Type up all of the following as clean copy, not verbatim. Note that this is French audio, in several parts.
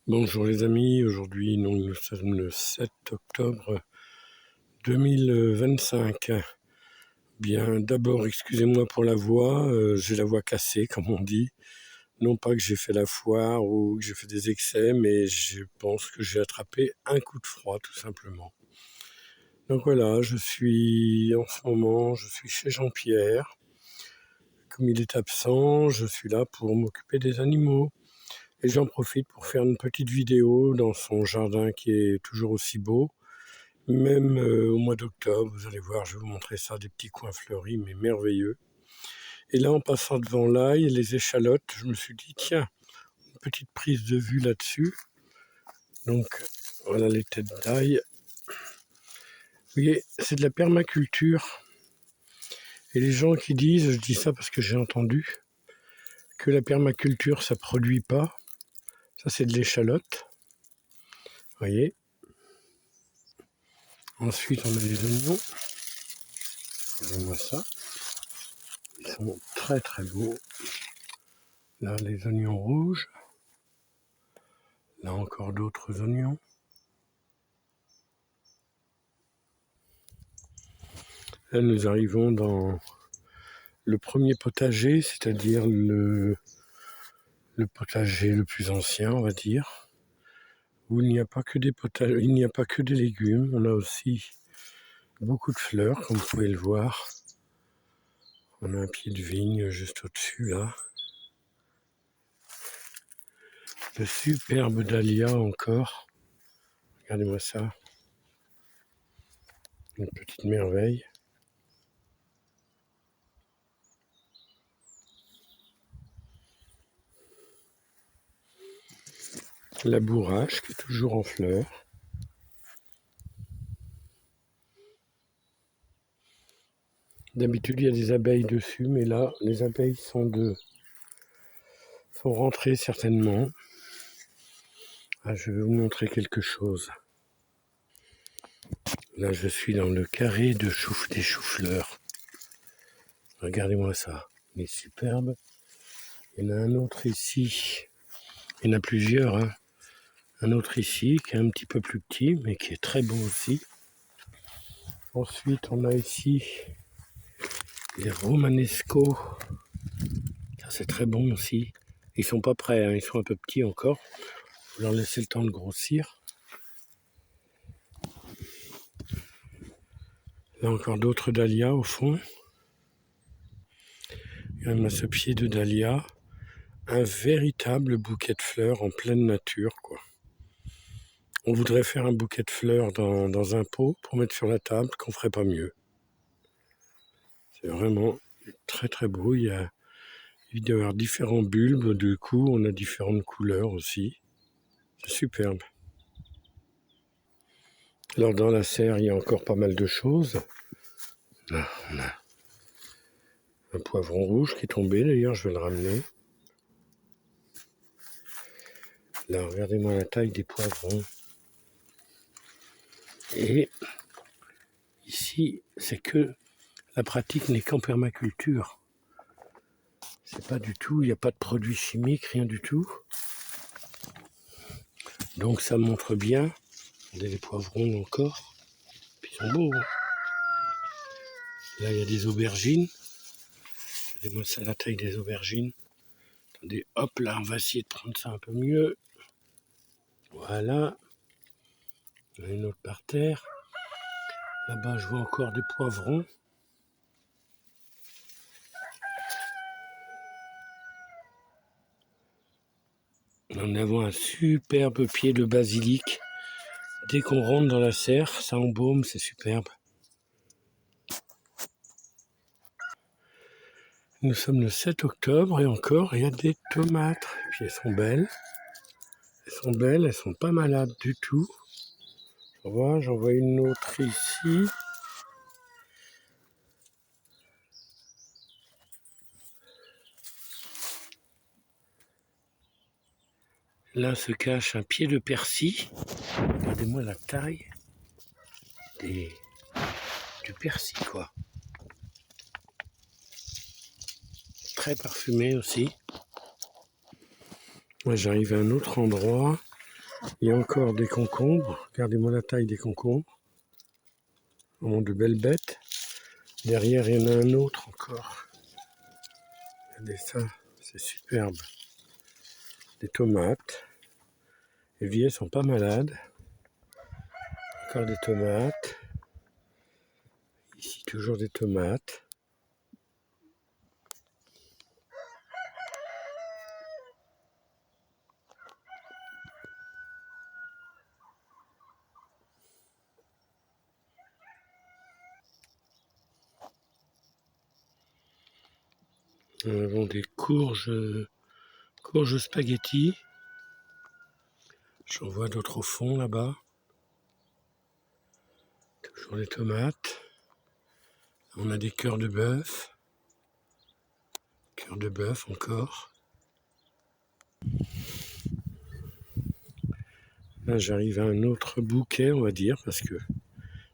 Bonjour les amis, aujourd'hui nous sommes le 7 octobre 2025. Bien, d'abord excusez-moi pour la voix, j'ai la voix cassée comme on dit. Non pas que j'ai fait la foire ou que j'ai fait des excès, mais je pense que j'ai attrapé un coup de froid tout simplement. Donc voilà, je suis chez Jean-Pierre. Comme il est absent, je suis là pour m'occuper des animaux. Et j'en profite pour faire une petite vidéo dans son jardin qui est toujours aussi beau. Même au mois d'octobre, vous allez voir, je vais vous montrer ça, des petits coins fleuris, mais merveilleux. Et là, en passant devant l'ail et les échalotes, je me suis dit, tiens, une petite prise de vue là-dessus. Donc, voilà les têtes d'ail. Vous voyez, c'est de la permaculture. Et les gens qui disent, je dis ça parce que j'ai entendu, que la permaculture, ça produit pas. Ça, c'est de l'échalote. Vous voyez. Ensuite, on a les oignons. Regardez-moi ça. Ils sont très très beaux. Là, les oignons rouges. Là, encore d'autres oignons. Là, nous arrivons dans le premier potager, c'est-à-dire le potager le plus ancien, on va dire, où il n'y a pas que il n'y a pas que des légumes. On a aussi beaucoup de fleurs, comme vous pouvez le voir. On a un pied de vigne juste au-dessus, là. De superbes dahlias encore. Regardez-moi ça. Une petite merveille. La bourrache qui est toujours en fleurs. D'habitude, il y a des abeilles dessus, mais là, les abeilles sont rentrées certainement. Ah, je vais vous montrer quelque chose. Là, je suis dans le carré des choux-fleurs. Regardez-moi ça. Il est superbe. Il y en a un autre ici. Il y en a plusieurs. Hein. Un autre ici qui est un petit peu plus petit, mais qui est très beau aussi. Ensuite, on a ici les romanesco. Ça, c'est très bon aussi. Ils sont pas prêts, hein. Ils sont un peu petits encore. Il faut leur laisser le temps de grossir. Là, encore d'autres dahlias au fond. Il y a ce pied de dahlia. Un véritable bouquet de fleurs en pleine nature, quoi. On voudrait faire un bouquet de fleurs dans un pot pour mettre sur la table, qu'on ferait pas mieux. C'est vraiment très très beau. Il doit y avoir différents bulbes, du coup on a différentes couleurs aussi. C'est superbe. Alors dans la serre, il y a encore pas mal de choses. Là, on a un poivron rouge qui est tombé, d'ailleurs je vais le ramener. Là, regardez-moi la taille des poivrons. Et ici, c'est que la pratique n'est qu'en permaculture. C'est pas du tout, il n'y a pas de produits chimiques, rien du tout. Donc ça montre bien. Regardez les poivrons encore. Puis ils sont beaux. Hein. Là, il y a des aubergines. Regardez-moi ça, la taille des aubergines. Attendez, hop là, on va essayer de prendre ça un peu mieux. Voilà. Il y en a une autre par terre. Là-bas, je vois encore des poivrons. En avant un superbe pied de basilic. Dès qu'on rentre dans la serre, ça embaume, c'est superbe. Nous sommes le 7 octobre et encore, il y a des tomates. Et puis elles sont belles. Elles sont belles, elles sont pas malades du tout. J'en vois une autre ici. Là se cache un pied de persil. Regardez-moi la taille du persil, quoi. Très parfumé aussi. Moi, j'arrive à un autre endroit. Il y a encore des concombres. Regardez-moi la taille des concombres. Vraiment de belles bêtes. Derrière, il y en a un autre encore. Regardez ça, c'est superbe. Des tomates. Les vieilles sont pas malades. Encore des tomates. Ici, toujours des tomates. Nous avons des courges spaghetti. J'en vois d'autres au fond là-bas. Toujours des tomates. On a des cœurs de bœuf. Cœur de bœuf encore. Là, j'arrive à un autre bouquet, on va dire, parce que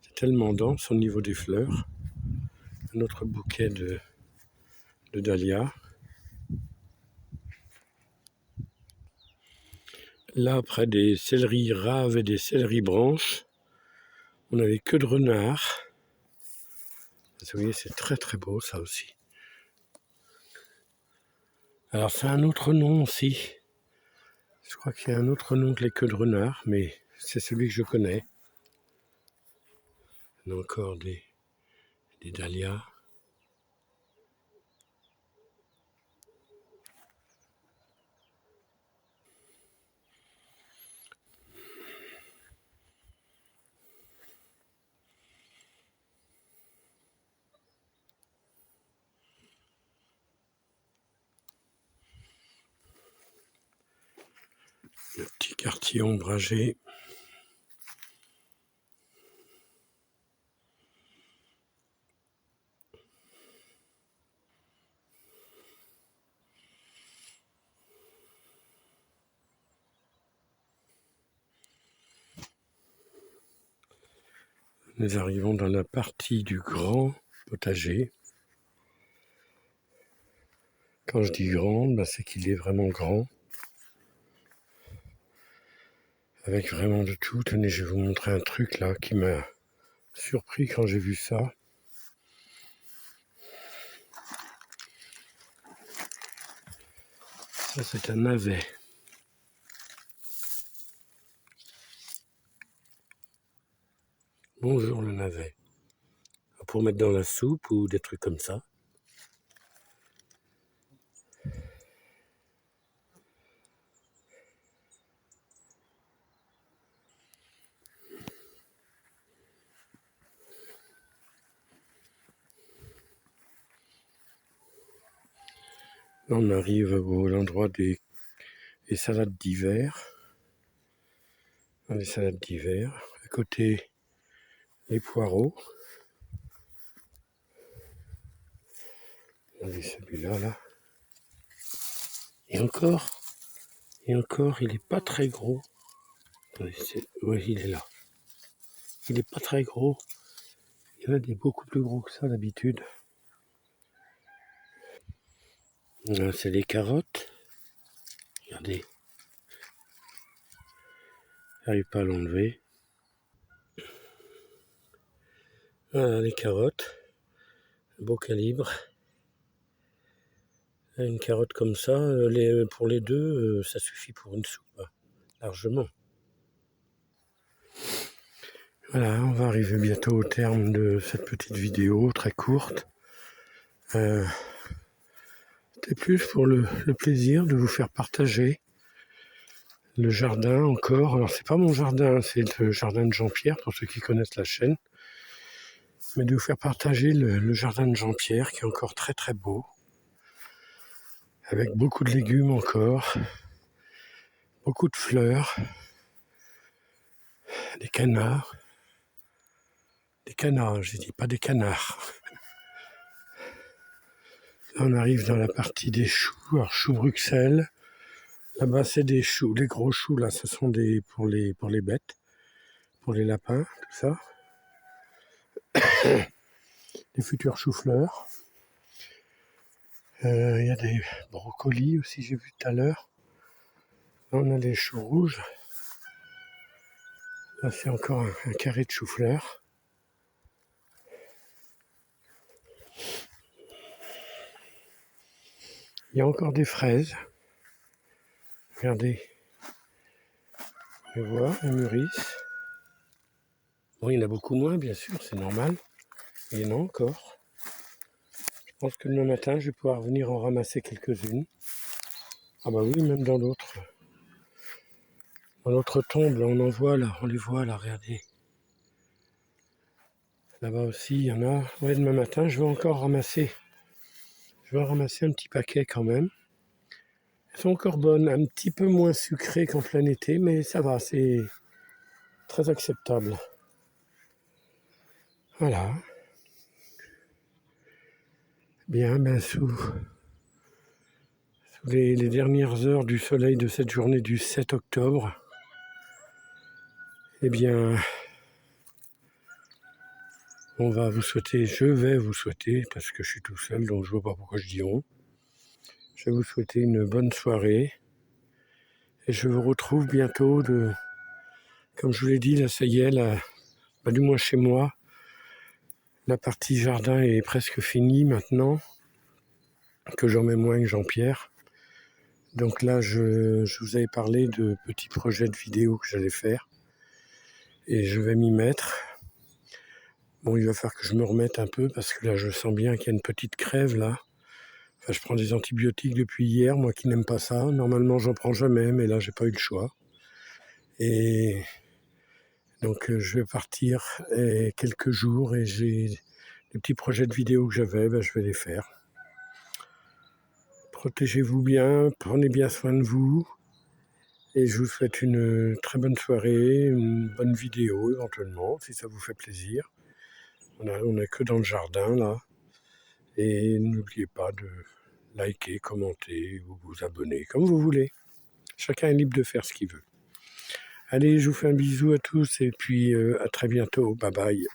c'est tellement dense au niveau des fleurs. Un autre bouquet de dahlias. Là, près des céleris raves et des céleris branches, on a les queues de renard. Vous voyez, c'est très très beau ça aussi. Alors, c'est un autre nom aussi. Je crois qu'il y a un autre nom que les queues de renard, mais c'est celui que je connais. On a encore des dahlias. Le petit quartier ombragé. Nous arrivons dans la partie du grand potager. Quand je dis grand, c'est qu'il est vraiment grand. Avec vraiment de tout. Tenez, je vais vous montrer un truc là qui m'a surpris quand j'ai vu ça. Ça, c'est un navet. Bonjour le navet. Pour mettre dans la soupe ou des trucs comme ça. Là, on arrive à l'endroit des salades d'hiver. Les salades d'hiver. À côté, les poireaux. Regardez celui-là, là. Et encore, il n'est pas très gros. Attendez, oui, il est là. Il n'est pas très gros. Il y en a des beaucoup plus gros que ça d'habitude. Là, c'est les carottes. Regardez. J'arrive pas à l'enlever. Voilà les carottes. Beau calibre. Une carotte comme ça, pour les deux, ça suffit pour une soupe, largement. Voilà, on va arriver bientôt au terme de cette petite vidéo très courte. C'était plus pour le plaisir de vous faire partager le jardin encore. Alors c'est pas mon jardin, c'est le jardin de Jean-Pierre, pour ceux qui connaissent la chaîne. Mais de vous faire partager le jardin de Jean-Pierre qui est encore très très beau. Avec beaucoup de légumes encore. Beaucoup de fleurs. Des canards. Des canards, j'ai dit, pas des canards. Là, on arrive dans la partie des choux. Alors, choux Bruxelles. Là-bas, c'est des choux. Les gros choux, là, ce sont pour les bêtes. Pour les lapins, tout ça. Les futurs choux-fleurs. Il y a des brocolis aussi, j'ai vu tout à l'heure. Là, on a les choux rouges. Là, c'est encore un carré de chou-fleur. Il y a encore des fraises. Regardez. Les vois, elles mûrissent. Bon, il y en a beaucoup moins, bien sûr, c'est normal. Il y en a encore. Je pense que demain matin, je vais pouvoir venir en ramasser quelques-unes. Ah bah oui, même dans l'autre tombe, là, on en voit là, on les voit là, regardez. Là-bas aussi, il y en a. Ouais, demain matin, je vais encore ramasser. Je vais en ramasser un petit paquet quand même. Elles sont encore bonnes, un petit peu moins sucrées qu'en plein été, mais ça va, c'est très acceptable. Voilà. Bien, ben sous les dernières heures du soleil de cette journée du 7 octobre, eh bien, je vais vous souhaiter, parce que je suis tout seul, donc je ne vois pas pourquoi je dis on, je vais vous souhaiter une bonne soirée, et je vous retrouve bientôt, comme je vous l'ai dit, là ça y est, du moins chez moi, la partie jardin est presque finie maintenant, que j'en mets moins que Jean-Pierre. Donc là, je vous avais parlé de petits projets de vidéos que j'allais faire, et je vais m'y mettre. Bon, il va falloir que je me remette un peu parce que là, je sens bien qu'il y a une petite crève là. Enfin, je prends des antibiotiques depuis hier, moi qui n'aime pas ça. Normalement, j'en prends jamais, mais là, j'ai pas eu le choix. Et donc, je vais partir quelques jours et j'ai les petits projets de vidéos que j'avais, je vais les faire. Protégez-vous bien, prenez bien soin de vous. Et je vous souhaite une très bonne soirée, une bonne vidéo éventuellement, si ça vous fait plaisir. On est que dans le jardin là. Et n'oubliez pas de liker, commenter ou vous abonner, comme vous voulez. Chacun est libre de faire ce qu'il veut. Allez, je vous fais un bisou à tous et puis à très bientôt. Bye bye.